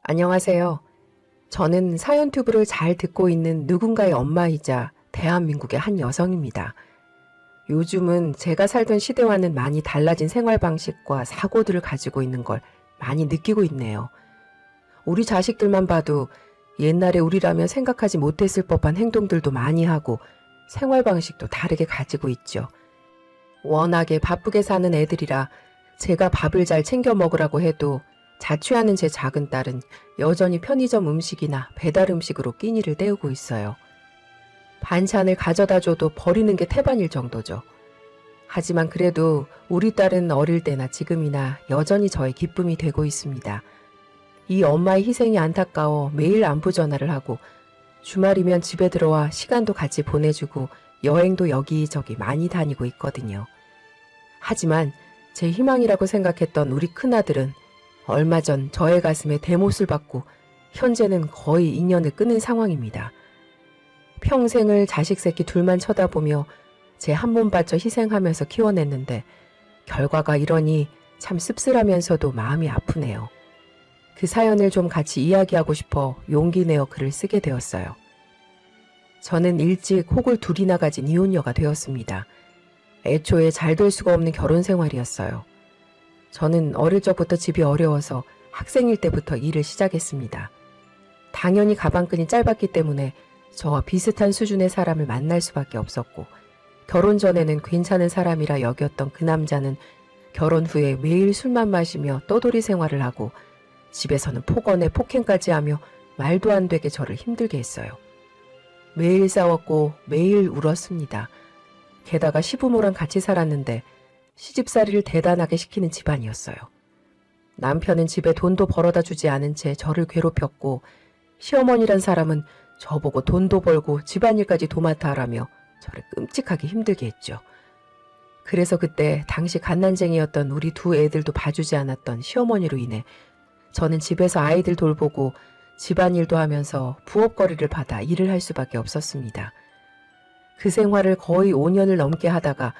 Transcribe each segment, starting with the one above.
안녕하세요. 저는 사연튜브를 잘 듣고 있는 누군가의 엄마이자 대한민국의 한 여성입니다. 요즘은 제가 살던 시대와는 많이 달라진 생활 방식과 사고들을 가지고 있는 걸 많이 느끼고 있네요. 우리 자식들만 봐도 옛날에 우리라면 생각하지 못했을 법한 행동들도 많이 하고 생활 방식도 다르게 가지고 있죠. 워낙에 바쁘게 사는 애들이라 제가 밥을 잘 챙겨 먹으라고 해도 자취하는 제 작은 딸은 여전히 편의점 음식이나 배달 음식으로 끼니를 때우고 있어요. 반찬을 가져다 줘도 버리는 게 태반일 정도죠. 하지만 그래도 우리 딸은 어릴 때나 지금이나 여전히 저의 기쁨이 되고 있습니다. 이 엄마의 희생이 안타까워 매일 안부 전화를 하고 주말이면 집에 들어와 시간도 같이 보내주고 여행도 여기저기 많이 다니고 있거든요. 하지만 제 희망이라고 생각했던 우리 큰아들은 얼마 전 저의 가슴에 대못을 받고 현재는 거의 인연을 끊은 상황입니다. 평생을 자식 새끼 둘만 쳐다보며 제 한 몸 바쳐 희생하면서 키워냈는데 결과가 이러니 참 씁쓸하면서도 마음이 아프네요. 그 사연을 좀 같이 이야기하고 싶어 용기 내어 글을 쓰게 되었어요. 저는 일찍 혹을 둘이나 가진 이혼녀가 되었습니다. 애초에 잘 될 수가 없는 결혼 생활이었어요. 저는 어릴 적부터 집이 어려워서 학생일 때부터 일을 시작했습니다. 당연히 가방끈이 짧았기 때문에 저와 비슷한 수준의 사람을 만날 수밖에 없었고 결혼 전에는 괜찮은 사람이라 여겼던 그 남자는 결혼 후에 매일 술만 마시며 떠돌이 생활을 하고 집에서는 폭언에 폭행까지 하며 말도 안 되게 저를 힘들게 했어요. 매일 싸웠고 매일 울었습니다. 게다가 시부모랑 같이 살았는데 시집살이를 대단하게 시키는 집안이었어요. 남편은 집에 돈도 벌어다 주지 않은 채 저를 괴롭혔고 시어머니란 사람은 저보고 돈도 벌고 집안일까지 도맡아 하라며 저를 끔찍하게 힘들게 했죠. 그래서 그때 당시 갓난쟁이였던 우리 두 애들도 봐주지 않았던 시어머니로 인해 저는 집에서 아이들 돌보고 집안일도 하면서 부업거리를 받아 일을 할 수밖에 없었습니다. 그 생활을 거의 5년을 넘게 하다가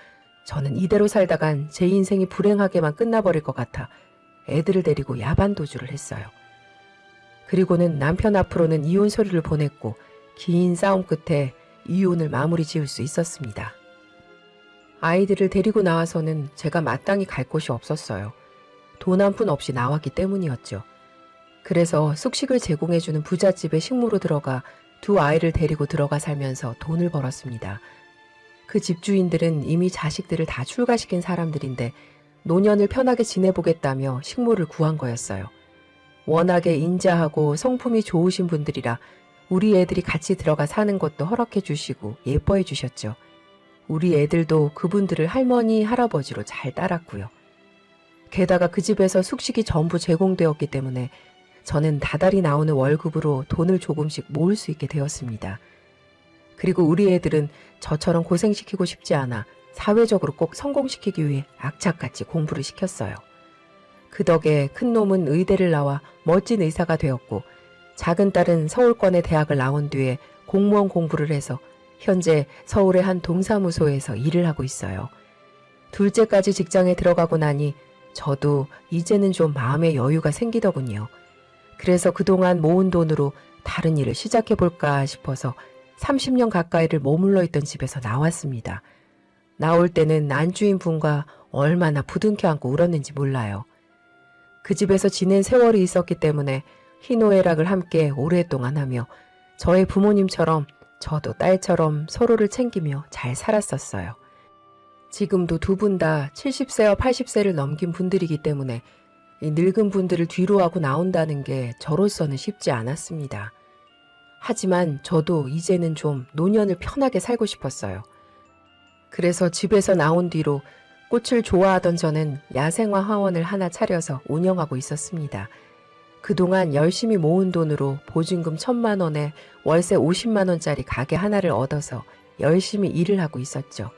저는 이대로 살다간 제 인생이 불행하게만 끝나버릴 것 같아 애들을 데리고 야반도주를 했어요. 그리고는 남편 앞으로는 이혼 서류를 보냈고 긴 싸움 끝에 이혼을 마무리 지을 수 있었습니다. 아이들을 데리고 나와서는 제가 마땅히 갈 곳이 없었어요. 돈 한 푼 없이 나왔기 때문이었죠. 그래서 숙식을 제공해주는 부잣집에 식모로 들어가 두 아이를 데리고 들어가 살면서 돈을 벌었습니다. 그 집주인들은 이미 자식들을 다 출가시킨 사람들인데 노년을 편하게 지내보겠다며 식모를 구한 거였어요. 워낙에 인자하고 성품이 좋으신 분들이라 우리 애들이 같이 들어가 사는 것도 허락해 주시고 예뻐해 주셨죠. 우리 애들도 그분들을 할머니, 할아버지로 잘 따랐고요. 게다가 그 집에서 숙식이 전부 제공되었기 때문에 저는 다달이 나오는 월급으로 돈을 조금씩 모을 수 있게 되었습니다. 그리고 우리 애들은 저처럼 고생시키고 싶지 않아 사회적으로 꼭 성공시키기 위해 악착같이 공부를 시켰어요. 그 덕에 큰 놈은 의대를 나와 멋진 의사가 되었고 작은 딸은 서울권의 대학을 나온 뒤에 공무원 공부를 해서 현재 서울의 한 동사무소에서 일을 하고 있어요. 둘째까지 직장에 들어가고 나니 저도 이제는 좀 마음의 여유가 생기더군요. 그래서 그동안 모은 돈으로 다른 일을 시작해볼까 싶어서 30년 가까이를 머물러 있던 집에서 나왔습니다. 나올 때는 안주인분과 얼마나 부둥켜 안고 울었는지 몰라요. 그 집에서 지낸 세월이 있었기 때문에 희노애락을 함께 오랫동안 하며 저의 부모님처럼 저도 딸처럼 서로를 챙기며 잘 살았었어요. 지금도 두 분 다 70세와 80세를 넘긴 분들이기 때문에 이 늙은 분들을 뒤로 하고 나온다는 게 저로서는 쉽지 않았습니다. 하지만 저도 이제는 좀 노년을 편하게 살고 싶었어요. 그래서 집에서 나온 뒤로 꽃을 좋아하던 저는 야생화 화원을 하나 차려서 운영하고 있었습니다. 그동안 열심히 모은 돈으로 보증금 1,000만 원에 월세 50만 원짜리 가게 하나를 얻어서 열심히 일을 하고 있었죠.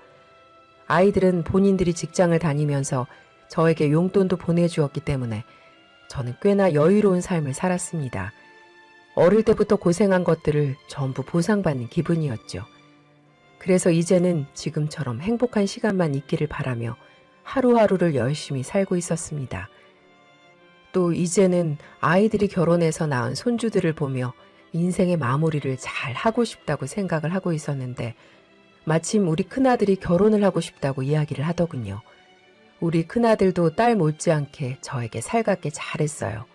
아이들은 본인들이 직장을 다니면서 저에게 용돈도 보내주었기 때문에 저는 꽤나 여유로운 삶을 살았습니다. 어릴 때부터 고생한 것들을 전부 보상받는 기분이었죠. 그래서 이제는 지금처럼 행복한 시간만 있기를 바라며 하루하루를 열심히 살고 있었습니다. 또 이제는 아이들이 결혼해서 낳은 손주들을 보며 인생의 마무리를 잘 하고 싶다고 생각을 하고 있었는데 마침 우리 큰아들이 결혼을 하고 싶다고 이야기를 하더군요. 우리 큰아들도 딸 못지않게 저에게 살갑게 잘했어요.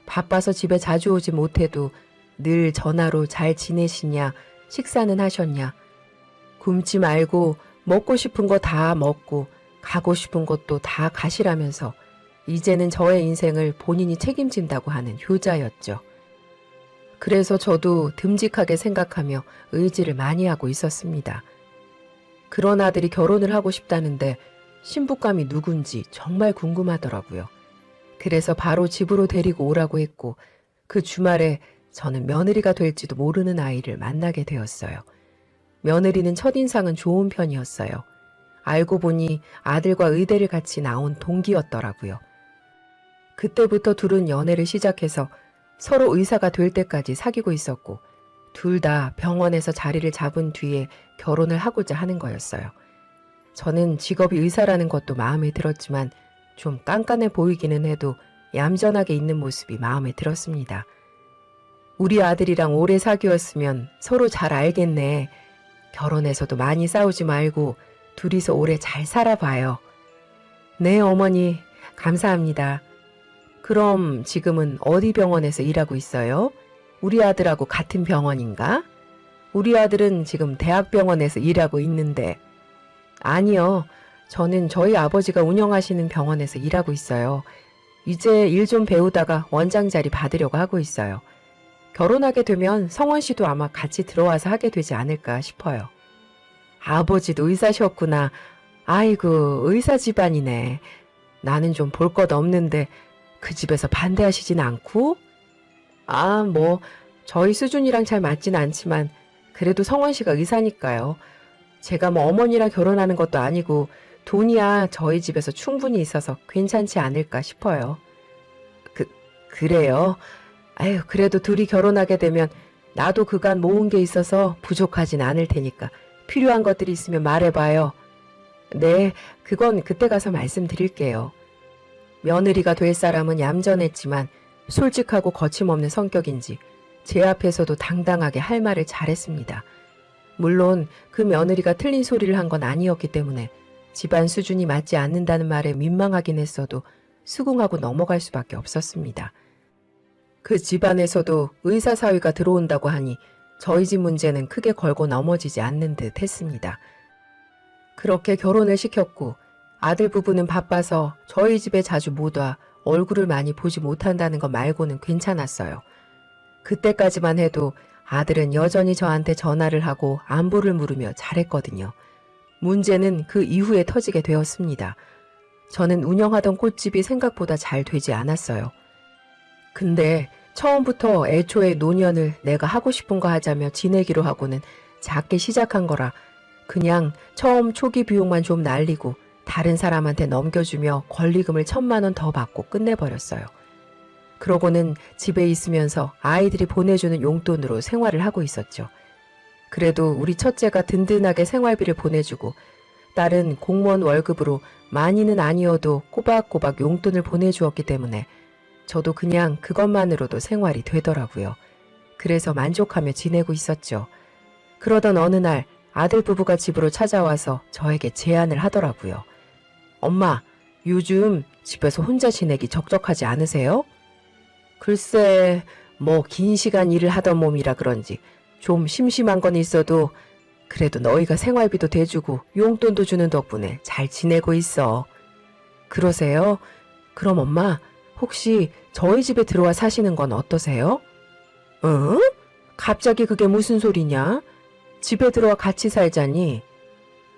바빠서 집에 자주 오지 못해도 늘 전화로 잘 지내시냐, 식사는 하셨냐, 굶지 말고 먹고 싶은 거 다 먹고 가고 싶은 곳도 다 가시라면서 이제는 저의 인생을 본인이 책임진다고 하는 효자였죠. 그래서 저도 듬직하게 생각하며 의지를 많이 하고 있었습니다. 그런 아들이 결혼을 하고 싶다는데 신부감이 누군지 정말 궁금하더라고요. 그래서 바로 집으로 데리고 오라고 했고 그 주말에 저는 며느리가 될지도 모르는 아이를 만나게 되었어요. 며느리는 첫인상은 좋은 편이었어요. 알고 보니 아들과 의대를 같이 나온 동기였더라고요. 그때부터 둘은 연애를 시작해서 서로 의사가 될 때까지 사귀고 있었고 둘 다 병원에서 자리를 잡은 뒤에 결혼을 하고자 하는 거였어요. 저는 직업이 의사라는 것도 마음에 들었지만 좀 깐깐해 보이기는 해도 얌전하게 있는 모습이 마음에 들었습니다. 우리 아들이랑 오래 사귀었으면 서로 잘 알겠네. 결혼해서도 많이 싸우지 말고 둘이서 오래 잘 살아봐요. 네, 어머니. 감사합니다. 그럼 지금은 어디 병원에서 일하고 있어요? 우리 아들하고 같은 병원인가? 우리 아들은 지금 대학병원에서 일하고 있는데. 아니요. 저는 저희 아버지가 운영하시는 병원에서 일하고 있어요. 이제 일 좀 배우다가 원장 자리 받으려고 하고 있어요. 결혼하게 되면 성원 씨도 아마 같이 들어와서 하게 되지 않을까 싶어요. 아버지도 의사셨구나. 아이고, 의사 집안이네. 나는 좀 볼 것 없는데 그 집에서 반대하시진 않고? 저희 수준이랑 잘 맞진 않지만 그래도 성원 씨가 의사니까요. 제가 어머니랑 결혼하는 것도 아니고 돈이야 저희 집에서 충분히 있어서 괜찮지 않을까 싶어요. 그래요? 아유, 그래도 둘이 결혼하게 되면 나도 그간 모은 게 있어서 부족하진 않을 테니까 필요한 것들이 있으면 말해봐요. 네, 그건 그때 가서 말씀드릴게요. 며느리가 될 사람은 얌전했지만 솔직하고 거침없는 성격인지 제 앞에서도 당당하게 할 말을 잘했습니다. 물론 그 며느리가 틀린 소리를 한 건 아니었기 때문에 집안 수준이 맞지 않는다는 말에 민망하긴 했어도 수긍하고 넘어갈 수밖에 없었습니다. 그 집안에서도 의사 사위가 들어온다고 하니 저희 집 문제는 크게 걸고 넘어지지 않는 듯 했습니다. 그렇게 결혼을 시켰고 아들 부부는 바빠서 저희 집에 자주 못 와 얼굴을 많이 보지 못한다는 것 말고는 괜찮았어요. 그때까지만 해도 아들은 여전히 저한테 전화를 하고 안부를 물으며 잘했거든요. 문제는 그 이후에 터지게 되었습니다. 저는 운영하던 꽃집이 생각보다 잘 되지 않았어요. 근데 처음부터 애초에 노년을 내가 하고 싶은 거 하자며 지내기로 하고는 작게 시작한 거라 그냥 처음 초기 비용만 좀 날리고 다른 사람한테 넘겨주며 권리금을 1,000만 원 더 받고 끝내버렸어요. 그러고는 집에 있으면서 아이들이 보내주는 용돈으로 생활을 하고 있었죠. 그래도 우리 첫째가 든든하게 생활비를 보내주고 딸은 공무원 월급으로 많이는 아니어도 꼬박꼬박 용돈을 보내주었기 때문에 저도 그냥 그것만으로도 생활이 되더라고요. 그래서 만족하며 지내고 있었죠. 그러던 어느 날 아들 부부가 집으로 찾아와서 저에게 제안을 하더라고요. 엄마, 요즘 집에서 혼자 지내기 적적하지 않으세요? 글쎄, 긴 시간 일을 하던 몸이라 그런지 좀 심심한 건 있어도 그래도 너희가 생활비도 대주고 용돈도 주는 덕분에 잘 지내고 있어. 그러세요? 그럼 엄마, 혹시 저희 집에 들어와 사시는 건 어떠세요? 응? 갑자기 그게 무슨 소리냐? 집에 들어와 같이 살자니?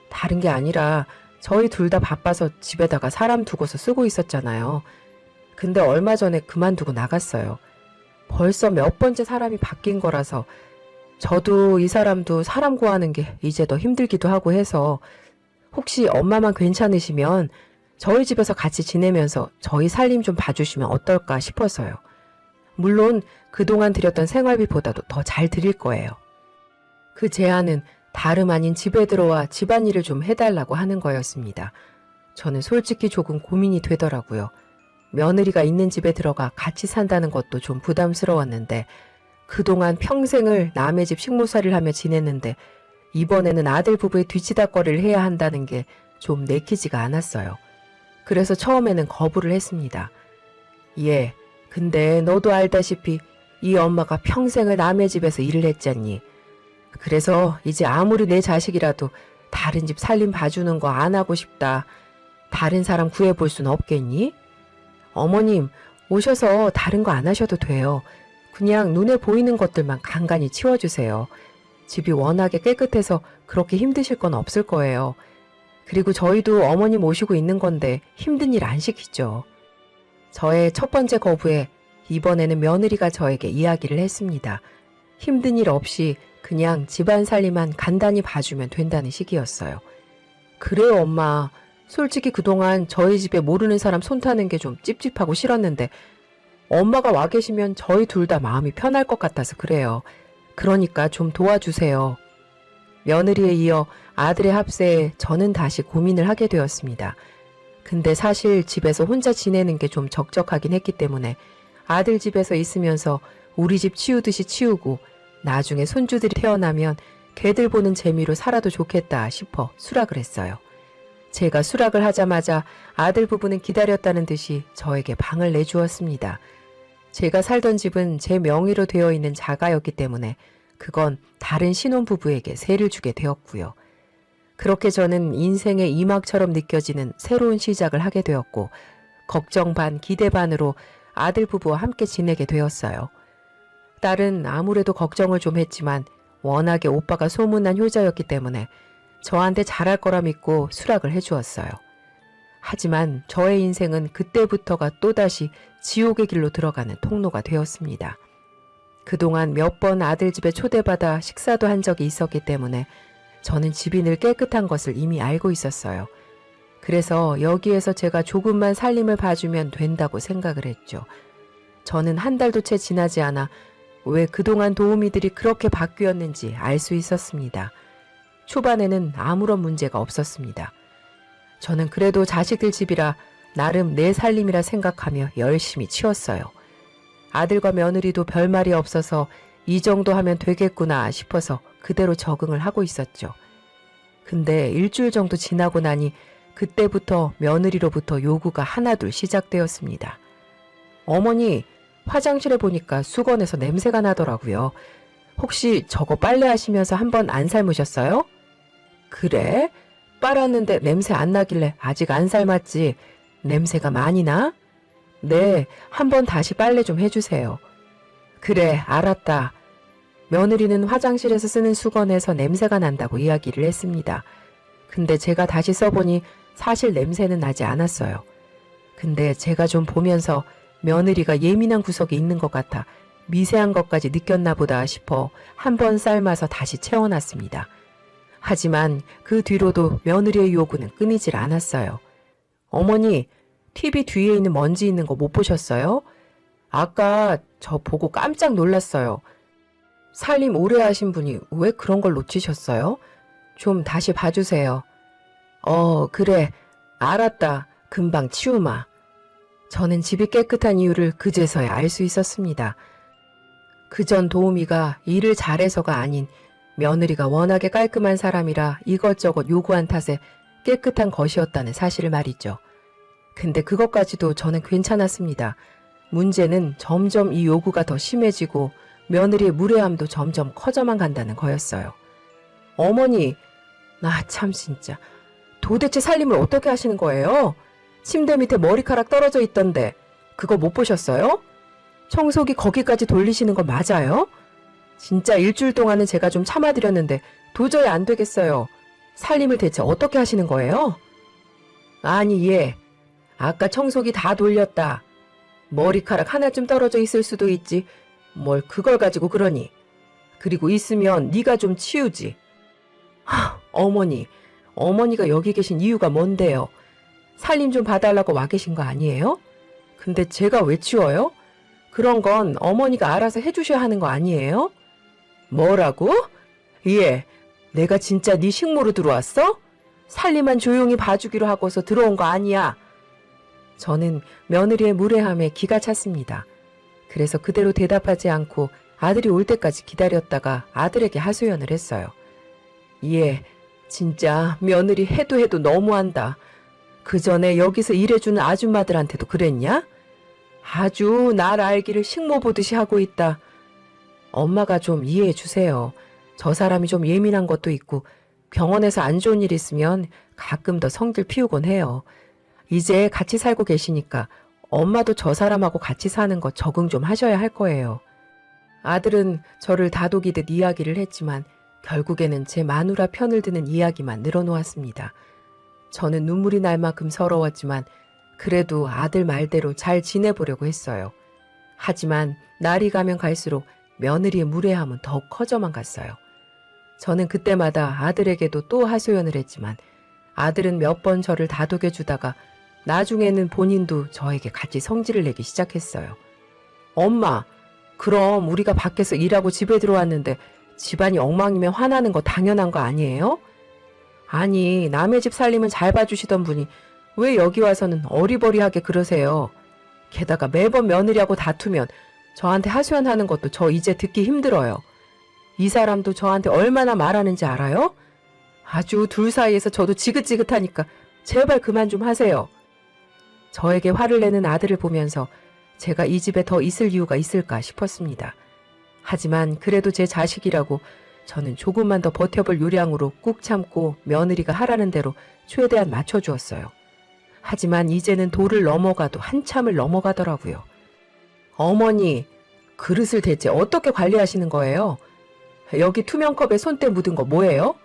다른 게 아니라 저희 둘 다 바빠서 집에다가 사람 두고서 쓰고 있었잖아요. 근데 얼마 전에 그만두고 나갔어요. 벌써 몇 번째 사람이 바뀐 거라서 저도 이 사람도 사람 구하는 게 이제 더 힘들기도 하고 해서 혹시 엄마만 괜찮으시면 저희 집에서 같이 지내면서 저희 살림 좀 봐주시면 어떨까 싶어서요. 물론 그동안 드렸던 생활비보다도 더 잘 드릴 거예요. 그 제안은 다름 아닌 집에 들어와 집안일을 좀 해달라고 하는 거였습니다. 저는 솔직히 조금 고민이 되더라고요. 며느리가 있는 집에 들어가 같이 산다는 것도 좀 부담스러웠는데 그동안 평생을 남의 집 식모살이를 하며 지냈는데 이번에는 아들 부부의 뒤치다꺼리를 해야 한다는 게 좀 내키지가 않았어요. 그래서 처음에는 거부를 했습니다. 예, 근데 너도 알다시피 이 엄마가 평생을 남의 집에서 일을 했잖니. 그래서 이제 아무리 내 자식이라도 다른 집 살림 봐주는 거 안 하고 싶다. 다른 사람 구해볼 순 없겠니? 어머님, 오셔서 다른 거 안 하셔도 돼요. 그냥 눈에 보이는 것들만 간간히 치워주세요. 집이 워낙에 깨끗해서 그렇게 힘드실 건 없을 거예요. 그리고 저희도 어머니 모시고 있는 건데 힘든 일 안 시키죠. 저의 첫 번째 거부에 이번에는 며느리가 저에게 이야기를 했습니다. 힘든 일 없이 그냥 집안 살림만 간단히 봐주면 된다는 식이었어요. 그래요, 엄마. 솔직히 그동안 저희 집에 모르는 사람 손 타는 게 좀 찝찝하고 싫었는데 엄마가 와 계시면 저희 둘 다 마음이 편할 것 같아서 그래요. 그러니까 좀 도와주세요. 며느리에 이어 아들의 합세에 저는 다시 고민을 하게 되었습니다. 근데 사실 집에서 혼자 지내는 게 좀 적적하긴 했기 때문에 아들 집에서 있으면서 우리 집 치우듯이 치우고 나중에 손주들이 태어나면 걔들 보는 재미로 살아도 좋겠다 싶어 수락을 했어요. 제가 수락을 하자마자 아들 부부는 기다렸다는 듯이 저에게 방을 내주었습니다. 제가 살던 집은 제 명의로 되어 있는 자가였기 때문에 그건 다른 신혼부부에게 세를 주게 되었고요. 그렇게 저는 인생의 이막처럼 느껴지는 새로운 시작을 하게 되었고 걱정 반 기대 반으로 아들 부부와 함께 지내게 되었어요. 딸은 아무래도 걱정을 좀 했지만 워낙에 오빠가 소문난 효자였기 때문에 저한테 잘할 거라 믿고 수락을 해주었어요. 하지만 저의 인생은 그때부터가 또다시 지옥의 길로 들어가는 통로가 되었습니다. 그동안 몇 번 아들 집에 초대받아 식사도 한 적이 있었기 때문에 저는 집이 늘 깨끗한 것을 이미 알고 있었어요. 그래서 여기에서 제가 조금만 살림을 봐주면 된다고 생각을 했죠. 저는 한 달도 채 지나지 않아 왜 그동안 도우미들이 그렇게 바뀌었는지 알 수 있었습니다. 초반에는 아무런 문제가 없었습니다. 저는 그래도 자식들 집이라 나름 내 살림이라 생각하며 열심히 치웠어요. 아들과 며느리도 별말이 없어서 이 정도 하면 되겠구나 싶어서 그대로 적응을 하고 있었죠. 근데 일주일 정도 지나고 나니 그때부터 며느리로부터 요구가 하나둘 시작되었습니다. 어머니, 화장실에 보니까 수건에서 냄새가 나더라고요. 혹시 저거 빨래하시면서 한번 안 삶으셨어요? 그래? 빨았는데 냄새 안 나길래 아직 안 삶았지. 냄새가 많이 나? 네, 한번 다시 빨래 좀 해주세요. 그래, 알았다. 며느리는 화장실에서 쓰는 수건에서 냄새가 난다고 이야기를 했습니다. 근데 제가 다시 써보니 사실 냄새는 나지 않았어요. 근데 제가 좀 보면서 며느리가 예민한 구석이 있는 것 같아 미세한 것까지 느꼈나 보다 싶어 한번 삶아서 다시 채워놨습니다. 하지만 그 뒤로도 며느리의 요구는 끊이질 않았어요. 어머니, TV 뒤에 있는 먼지 있는 거 못 보셨어요? 아까 저 보고 깜짝 놀랐어요. 살림 오래 하신 분이 왜 그런 걸 놓치셨어요? 좀 다시 봐주세요. 그래. 알았다. 금방 치우마. 저는 집이 깨끗한 이유를 그제서야 알 수 있었습니다. 그전 도우미가 일을 잘해서가 아닌 며느리가 워낙에 깔끔한 사람이라 이것저것 요구한 탓에 깨끗한 것이었다는 사실을 말이죠. 근데 그것까지도 저는 괜찮았습니다. 문제는 점점 이 요구가 더 심해지고 며느리의 무례함도 점점 커져만 간다는 거였어요. 어머니, 나 참 진짜 도대체 살림을 어떻게 하시는 거예요? 침대 밑에 머리카락 떨어져 있던데 그거 못 보셨어요? 청소기 거기까지 돌리시는 거 맞아요? 진짜 일주일 동안은 제가 좀 참아드렸는데 도저히 안 되겠어요. 살림을 대체 어떻게 하시는 거예요? 아니, 예. 아까 청소기 다 돌렸다. 머리카락 하나쯤 떨어져 있을 수도 있지. 뭘 그걸 가지고 그러니. 그리고 있으면 네가 좀 치우지. 어머니가 여기 계신 이유가 뭔데요? 살림 좀 봐달라고 와 계신 거 아니에요? 근데 제가 왜 치워요? 그런 건 어머니가 알아서 해주셔야 하는 거 아니에요? 뭐라고? 예, 내가 진짜 네 식모로 들어왔어? 살림만 조용히 봐주기로 하고서 들어온 거 아니야. 저는 며느리의 무례함에 기가 찼습니다. 그래서 그대로 대답하지 않고 아들이 올 때까지 기다렸다가 아들에게 하소연을 했어요. 예, 진짜 며느리 해도 너무한다. 그 전에 여기서 일해주는 아줌마들한테도 그랬냐? 아주 날 알기를 식모 보듯이 하고 있다. 엄마가 좀 이해해 주세요. 저 사람이 좀 예민한 것도 있고 병원에서 안 좋은 일 있으면 가끔 더 성질 피우곤 해요. 이제 같이 살고 계시니까 엄마도 저 사람하고 같이 사는 거 적응 좀 하셔야 할 거예요. 아들은 저를 다독이듯 이야기를 했지만 결국에는 제 마누라 편을 드는 이야기만 늘어놓았습니다. 저는 눈물이 날 만큼 서러웠지만 그래도 아들 말대로 잘 지내보려고 했어요. 하지만 날이 가면 갈수록 며느리의 무례함은 더욱 커져만 갔어요. 저는 그때마다 아들에게도 또 하소연을 했지만 아들은 몇 번 저를 다독여주다가 나중에는 본인도 저에게 같이 성질을 내기 시작했어요. 엄마, 그럼 우리가 밖에서 일하고 집에 들어왔는데 집안이 엉망이면 화나는 거 당연한 거 아니에요? 아니, 남의 집 살림은 잘 봐주시던 분이 왜 여기 와서는 어리버리하게 그러세요? 게다가 매번 며느리하고 다투면 저한테 하소연하는 것도 저 이제 듣기 힘들어요. 이 사람도 저한테 얼마나 말하는지 알아요? 아주 둘 사이에서 저도 지긋지긋하니까 제발 그만 좀 하세요. 저에게 화를 내는 아들을 보면서 제가 이 집에 더 있을 이유가 있을까 싶었습니다. 하지만 그래도 제 자식이라고 저는 조금만 더 버텨볼 요량으로 꾹 참고 며느리가 하라는 대로 최대한 맞춰주었어요. 하지만 이제는 도를 넘어가도 한참을 넘어가더라고요. 어머니, 그릇을 대체 어떻게 관리하시는 거예요? 여기 투명컵에 손때 묻은 거 뭐예요?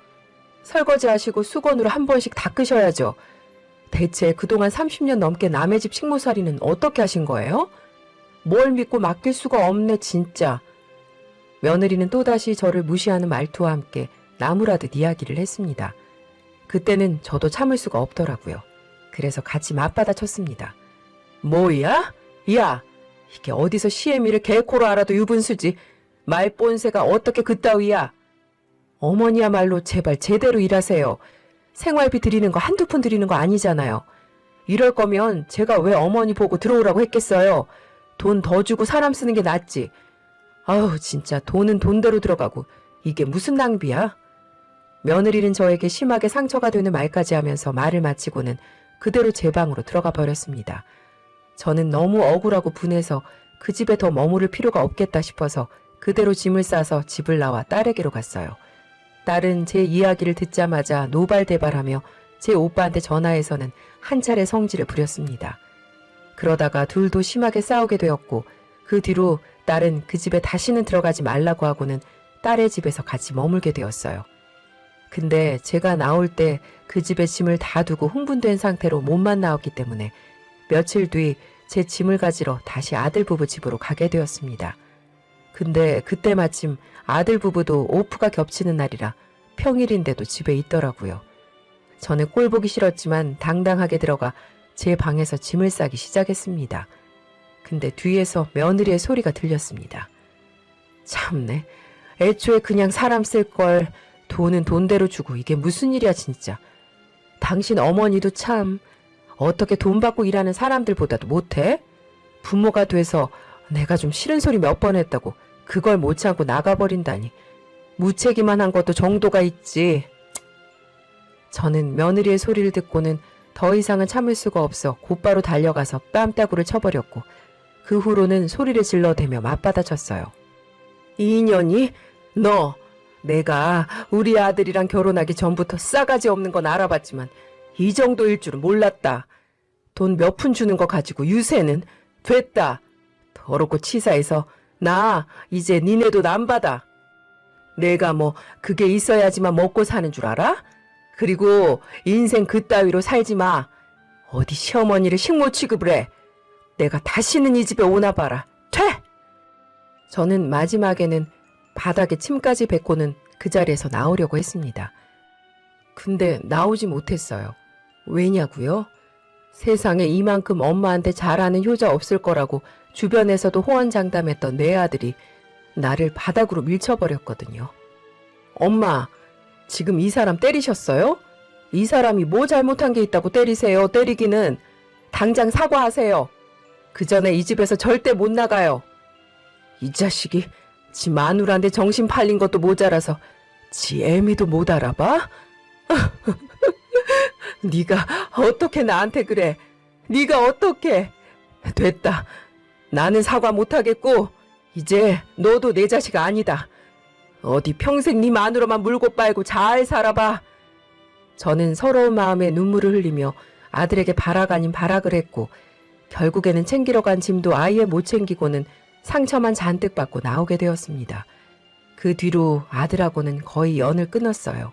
설거지 하시고 수건으로 한 번씩 닦으셔야죠. 대체 그동안 30년 넘게 남의 집 식모살이는 어떻게 하신 거예요? 뭘 믿고 맡길 수가 없네 진짜. 며느리는 또다시 저를 무시하는 말투와 함께 나무라듯 이야기를 했습니다. 그때는 저도 참을 수가 없더라고요. 그래서 같이 맞받아 쳤습니다. 뭐야? 야, 이게 어디서 시애미를 개코로 알아도 유분수지. 말본새가 어떻게 그따위야. 어머니야말로 제발 제대로 일하세요. 생활비 드리는 거 한두 푼 드리는 거 아니잖아요. 이럴 거면 제가 왜 어머니 보고 들어오라고 했겠어요. 돈 더 주고 사람 쓰는 게 낫지. 아우 진짜 돈은 돈대로 들어가고 이게 무슨 낭비야. 며느리는 저에게 심하게 상처가 되는 말까지 하면서 말을 마치고는 그대로 제 방으로 들어가 버렸습니다. 저는 너무 억울하고 분해서 그 집에 더 머무를 필요가 없겠다 싶어서 그대로 짐을 싸서 집을 나와 딸에게로 갔어요. 딸은 제 이야기를 듣자마자 노발대발하며 제 오빠한테 전화해서는 한 차례 성질을 부렸습니다. 그러다가 둘도 심하게 싸우게 되었고 그 뒤로 딸은 그 집에 다시는 들어가지 말라고 하고는 딸의 집에서 같이 머물게 되었어요. 근데 제가 나올 때 그 집에 짐을 다 두고 흥분된 상태로 몸만 나왔기 때문에 며칠 뒤 제 짐을 가지러 다시 아들 부부 집으로 가게 되었습니다. 근데 그때 마침 아들 부부도 오프가 겹치는 날이라 평일인데도 집에 있더라고요. 저는 꼴 보기 싫었지만 당당하게 들어가 제 방에서 짐을 싸기 시작했습니다. 근데 뒤에서 며느리의 소리가 들렸습니다. 참네, 애초에 그냥 사람 쓸 걸 돈은 돈대로 주고 이게 무슨 일이야 진짜. 당신 어머니도 참 어떻게 돈 받고 일하는 사람들보다도 못해? 부모가 돼서 내가 좀 싫은 소리 몇 번 했다고 그걸 못 참고 나가버린다니. 무책임한 한 것도 정도가 있지. 저는 며느리의 소리를 듣고는 더 이상은 참을 수가 없어 곧바로 달려가서 뺨따구를 쳐버렸고 그 후로는 소리를 질러대며 맞받아쳤어요. 이 인연이? 너! 내가 우리 아들이랑 결혼하기 전부터 싸가지 없는 건 알아봤지만 이 정도일 줄은 몰랐다. 돈 몇 푼 주는 거 가지고 유세는 됐다. 더럽고 치사해서 나 이제 니네도 안 받아. 내가 뭐 그게 있어야지만 먹고 사는 줄 알아? 그리고 인생 그따위로 살지 마. 어디 시어머니를 식모 취급을 해. 내가 다시는 이 집에 오나 봐라. 퇴! 저는 마지막에는 바닥에 침까지 뱉고는 그 자리에서 나오려고 했습니다. 근데 나오지 못했어요. 왜냐고요? 세상에 이만큼 엄마한테 잘하는 효자 없을 거라고 주변에서도 호언장담했던 내 아들이 나를 바닥으로 밀쳐버렸거든요. 엄마, 지금 이 사람 때리셨어요? 이 사람이 뭐 잘못한 게 있다고 때리세요, 때리기는. 당장 사과하세요. 그 전에 이 집에서 절대 못 나가요. 이 자식이 지 마누라한테 정신 팔린 것도 모자라서 지 애미도 못 알아봐? 네가 어떻게 나한테 그래? 네가 어떻게? 됐다. 나는 사과 못하겠고 이제 너도 내 자식 아니다. 어디 평생 네 마누라만 물고 빨고 잘 살아봐. 저는 서러운 마음에 눈물을 흘리며 아들에게 발악 아닌 발악을 했고 결국에는 챙기러 간 짐도 아예 못 챙기고는 상처만 잔뜩 받고 나오게 되었습니다. 그 뒤로 아들하고는 거의 연을 끊었어요.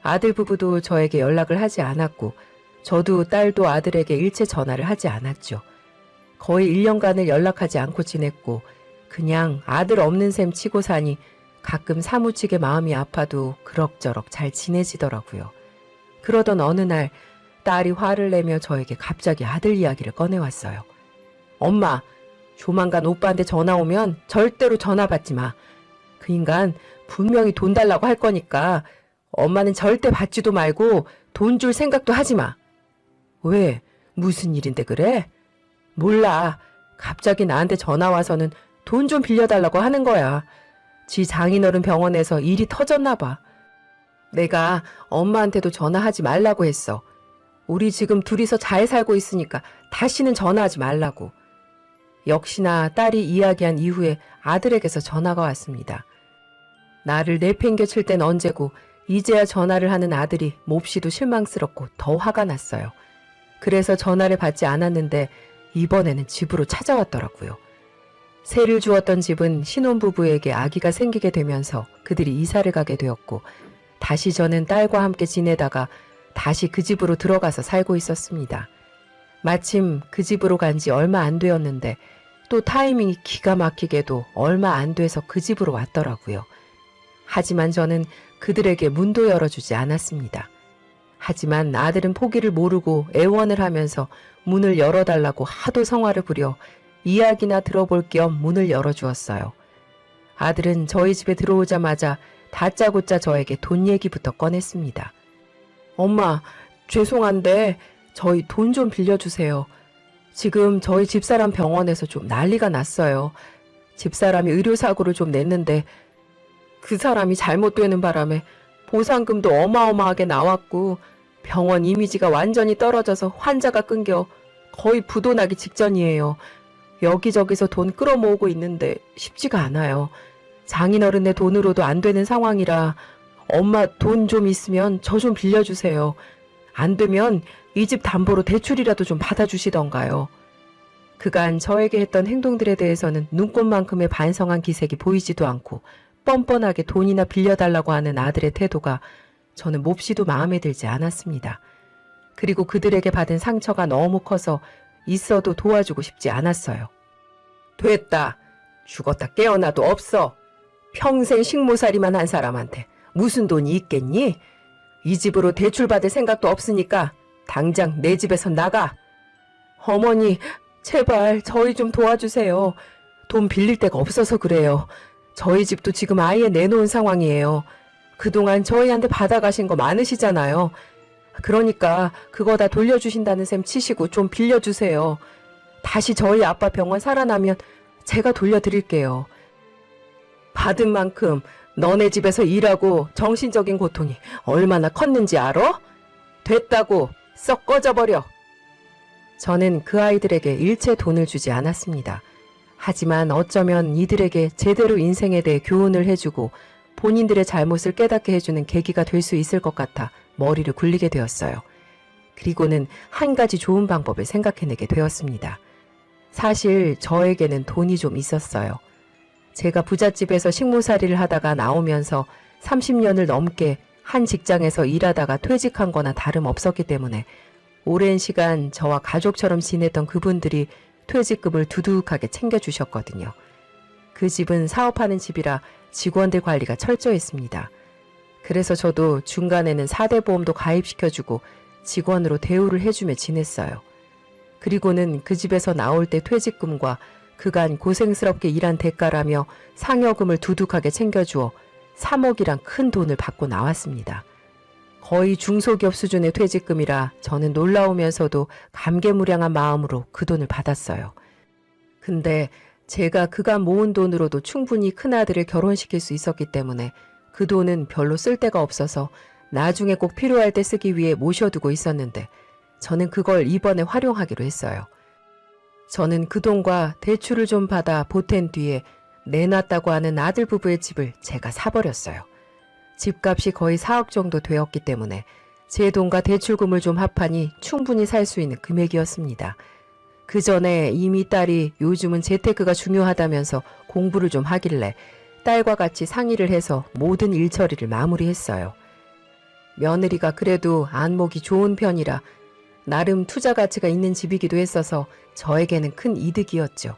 아들 부부도 저에게 연락을 하지 않았고 저도 딸도 아들에게 일체 전화를 하지 않았죠. 거의 1년간을 연락하지 않고 지냈고 그냥 아들 없는 셈 치고 사니 가끔 사무치게 마음이 아파도 그럭저럭 잘 지내지더라고요. 그러던 어느 날 딸이 화를 내며 저에게 갑자기 아들 이야기를 꺼내왔어요. 엄마, 조만간 오빠한테 전화 오면 절대로 전화 받지 마. 그 인간 분명히 돈 달라고 할 거니까 엄마는 절대 받지도 말고 돈 줄 생각도 하지 마. 왜? 무슨 일인데 그래? 몰라. 갑자기 나한테 전화 와서는 돈 좀 빌려달라고 하는 거야. 지 장인어른 병원에서 일이 터졌나 봐. 내가 엄마한테도 전화하지 말라고 했어. 우리 지금 둘이서 잘 살고 있으니까 다시는 전화하지 말라고. 역시나 딸이 이야기한 이후에 아들에게서 전화가 왔습니다. 나를 내팽개칠 땐 언제고 이제야 전화를 하는 아들이 몹시도 실망스럽고 더 화가 났어요. 그래서 전화를 받지 않았는데 이번에는 집으로 찾아왔더라고요. 세를 주었던 집은 신혼부부에게 아기가 생기게 되면서 그들이 이사를 가게 되었고 다시 저는 딸과 함께 지내다가 다시 그 집으로 들어가서 살고 있었습니다. 마침 그 집으로 간 지 얼마 안 되었는데 또 타이밍이 기가 막히게도 얼마 안 돼서 그 집으로 왔더라고요. 하지만 저는 그들에게 문도 열어주지 않았습니다. 하지만 아들은 포기를 모르고 애원을 하면서 문을 열어달라고 하도 성화를 부려 이야기나 들어볼 겸 문을 열어주었어요. 아들은 저희 집에 들어오자마자 다짜고짜 저에게 돈 얘기부터 꺼냈습니다. 엄마, 죄송한데 저희 돈 좀 빌려주세요. 지금 저희 집사람 병원에서 좀 난리가 났어요. 집사람이 의료사고를 좀 냈는데 그 사람이 잘못되는 바람에 보상금도 어마어마하게 나왔고 병원 이미지가 완전히 떨어져서 환자가 끊겨 거의 부도나기 직전이에요. 여기저기서 돈 끌어모으고 있는데 쉽지가 않아요. 장인어른의 돈으로도 안 되는 상황이라 엄마 돈 좀 있으면 저 좀 빌려주세요. 안 되면 이 집 담보로 대출이라도 좀 받아주시던가요. 그간 저에게 했던 행동들에 대해서는 눈꽃만큼의 반성한 기색이 보이지도 않고 뻔뻔하게 돈이나 빌려달라고 하는 아들의 태도가 저는 몹시도 마음에 들지 않았습니다. 그리고 그들에게 받은 상처가 너무 커서 있어도 도와주고 싶지 않았어요. 됐다. 죽었다 깨어나도 없어. 평생 식모살이만 한 사람한테 무슨 돈이 있겠니? 이 집으로 대출받을 생각도 없으니까 당장 내 집에서 나가. 어머니, 제발 저희 좀 도와주세요. 돈 빌릴 데가 없어서 그래요. 저희 집도 지금 아예 내놓은 상황이에요. 그동안 저희한테 받아가신 거 많으시잖아요. 그러니까 그거 다 돌려주신다는 셈 치시고 좀 빌려주세요. 다시 저희 아빠 병원 살아나면 제가 돌려드릴게요. 받은 만큼 너네 집에서 일하고 정신적인 고통이 얼마나 컸는지 알아? 됐다고 썩 꺼져버려. 저는 그 아이들에게 일체 돈을 주지 않았습니다. 하지만 어쩌면 이들에게 제대로 인생에 대해 교훈을 해주고 본인들의 잘못을 깨닫게 해주는 계기가 될 수 있을 것 같아 머리를 굴리게 되었어요. 그리고는 한 가지 좋은 방법을 생각해내게 되었습니다. 사실 저에게는 돈이 좀 있었어요. 제가 부잣집에서 식모살이를 하다가 나오면서 30년을 넘게 한 직장에서 일하다가 퇴직한 거나 다름없었기 때문에 오랜 시간 저와 가족처럼 지냈던 그분들이 퇴직금을 두둑하게 챙겨주셨거든요. 그 집은 사업하는 집이라 직원들 관리가 철저했습니다. 그래서 저도 중간에는 4대 보험도 가입시켜주고 직원으로 대우를 해주며 지냈어요. 그리고는 그 집에서 나올 때 퇴직금과 그간 고생스럽게 일한 대가라며 상여금을 두둑하게 챙겨주어 3억이란 큰 돈을 받고 나왔습니다. 거의 중소기업 수준의 퇴직금이라 저는 놀라우면서도 감개무량한 마음으로 그 돈을 받았어요. 근데 제가 그간 모은 돈으로도 충분히 큰아들을 결혼시킬 수 있었기 때문에 그 돈은 별로 쓸 데가 없어서 나중에 꼭 필요할 때 쓰기 위해 모셔두고 있었는데 저는 그걸 이번에 활용하기로 했어요. 저는 그 돈과 대출을 좀 받아 보탠 뒤에 내놨다고 하는 아들 부부의 집을 제가 사버렸어요. 집값이 거의 4억 정도 되었기 때문에 제 돈과 대출금을 좀 합하니 충분히 살 수 있는 금액이었습니다. 그 전에 이미 딸이 요즘은 재테크가 중요하다면서 공부를 좀 하길래 딸과 같이 상의를 해서 모든 일처리를 마무리했어요. 며느리가 그래도 안목이 좋은 편이라 나름 투자 가치가 있는 집이기도 했어서 저에게는 큰 이득이었죠.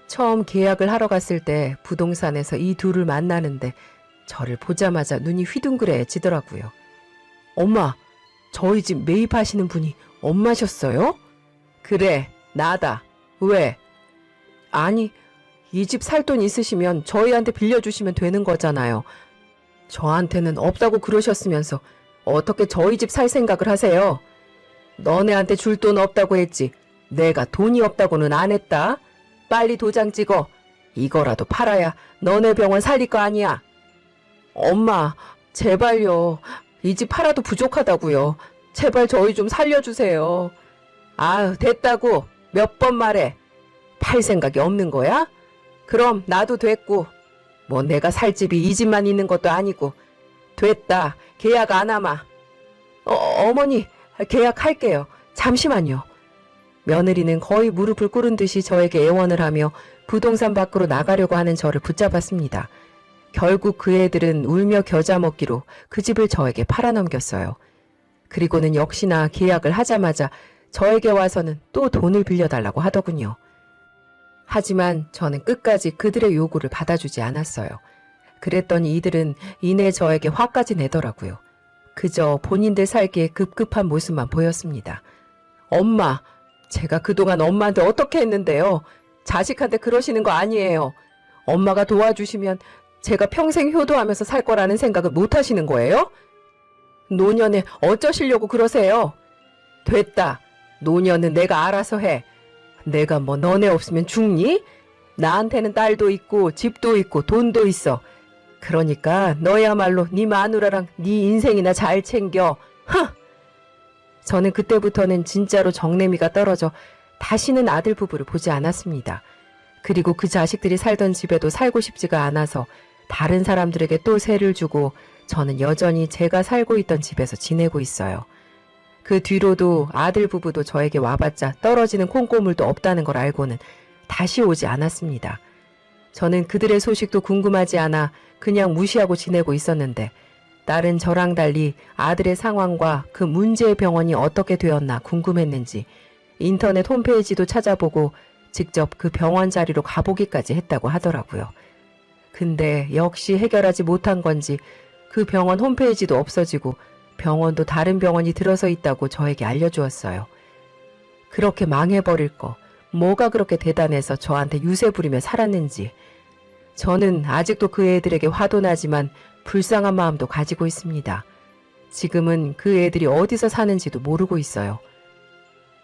처음 계약을 하러 갔을 때 부동산에서 이 둘을 만나는데 저를 보자마자 눈이 휘둥그레지더라고요. 엄마, 저희 집 매입하시는 분이 엄마셨어요? 그래, 나다. 왜? 아니, 이 집 살 돈 있으시면 저희한테 빌려주시면 되는 거잖아요. 저한테는 없다고 그러셨으면서 어떻게 저희 집 살 생각을 하세요? 너네한테 줄 돈 없다고 했지. 내가 돈이 없다고는 안 했다. 빨리 도장 찍어. 이거라도 팔아야 너네 병원 살릴 거 아니야. 엄마, 제발요. 이 집 팔아도 부족하다고요. 제발 저희 좀 살려주세요. 아유, 됐다고. 몇 번 말해. 팔 생각이 없는 거야? 그럼 나도 됐고. 뭐 내가 살 집이 이 집만 있는 것도 아니고. 됐다. 계약 안 하마. 어머니, 계약할게요. 잠시만요. 며느리는 거의 무릎을 꿇은 듯이 저에게 애원을 하며 부동산 밖으로 나가려고 하는 저를 붙잡았습니다. 결국 그 애들은 울며 겨자 먹기로 그 집을 저에게 팔아넘겼어요. 그리고는 역시나 계약을 하자마자 저에게 와서는 또 돈을 빌려달라고 하더군요. 하지만 저는 끝까지 그들의 요구를 받아주지 않았어요. 그랬더니 이들은 이내 저에게 화까지 내더라고요. 그저 본인들 살기에 급급한 모습만 보였습니다. 엄마, 제가 그동안 엄마한테 어떻게 했는데요? 자식한테 그러시는 거 아니에요. 엄마가 도와주시면 제가 평생 효도하면서 살 거라는 생각을 못 하시는 거예요? 노년에 어쩌시려고 그러세요? 됐다. 노년은 내가 알아서 해. 내가 뭐 너네 없으면 죽니? 나한테는 딸도 있고 집도 있고 돈도 있어. 그러니까 너야말로 네 마누라랑 네 인생이나 잘 챙겨. 저는 그때부터는 진짜로 정내미가 떨어져 다시는 아들 부부를 보지 않았습니다. 그리고 그 자식들이 살던 집에도 살고 싶지가 않아서 다른 사람들에게 또 세를 주고 저는 여전히 제가 살고 있던 집에서 지내고 있어요. 그 뒤로도 아들 부부도 저에게 와봤자 떨어지는 콩고물도 없다는 걸 알고는 다시 오지 않았습니다. 저는 그들의 소식도 궁금하지 않아 그냥 무시하고 지내고 있었는데 딸은 저랑 달리 아들의 상황과 그 문제의 병원이 어떻게 되었나 궁금했는지 인터넷 홈페이지도 찾아보고 직접 그 병원 자리로 가보기까지 했다고 하더라고요. 근데 역시 해결하지 못한 건지 그 병원 홈페이지도 없어지고 병원도 다른 병원이 들어서 있다고 저에게 알려주었어요. 그렇게 망해버릴 거 뭐가 그렇게 대단해서 저한테 유세 부리며 살았는지 저는 아직도 그 애들에게 화도 나지만 불쌍한 마음도 가지고 있습니다. 지금은 그 애들이 어디서 사는지도 모르고 있어요.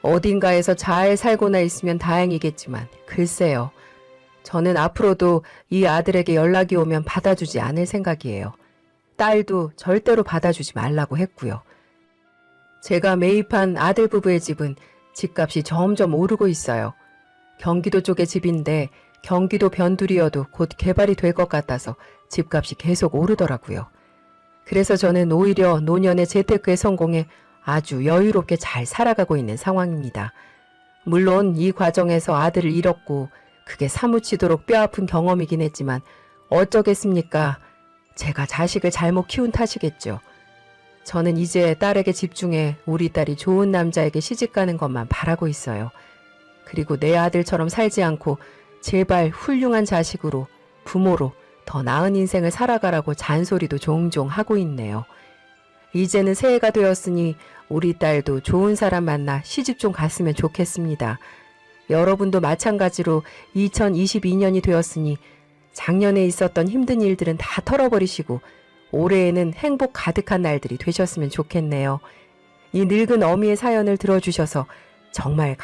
어딘가에서 잘 살고나 있으면 다행이겠지만 글쎄요. 저는 앞으로도 이 아들에게 연락이 오면 받아주지 않을 생각이에요. 딸도 절대로 받아주지 말라고 했고요. 제가 매입한 아들 부부의 집은 집값이 점점 오르고 있어요. 경기도 쪽의 집인데 경기도 변두리여도 곧 개발이 될 것 같아서 집값이 계속 오르더라고요. 그래서 저는 오히려 노년의 재테크에 성공해 아주 여유롭게 잘 살아가고 있는 상황입니다. 물론 이 과정에서 아들을 잃었고 그게 사무치도록 뼈아픈 경험이긴 했지만 어쩌겠습니까? 제가 자식을 잘못 키운 탓이겠죠. 저는 이제 딸에게 집중해 우리 딸이 좋은 남자에게 시집가는 것만 바라고 있어요. 그리고 내 아들처럼 살지 않고 제발 훌륭한 자식으로, 부모로 더 나은 인생을 살아가라고 잔소리도 종종 하고 있네요. 이제는 새해가 되었으니 우리 딸도 좋은 사람 만나 시집 좀 갔으면 좋겠습니다. 여러분도 마찬가지로 2022년이 되었으니 작년에 있었던 힘든 일들은 다 털어버리시고 올해에는 행복 가득한 날들이 되셨으면 좋겠네요. 이 늙은 어미의 사연을 들어주셔서 정말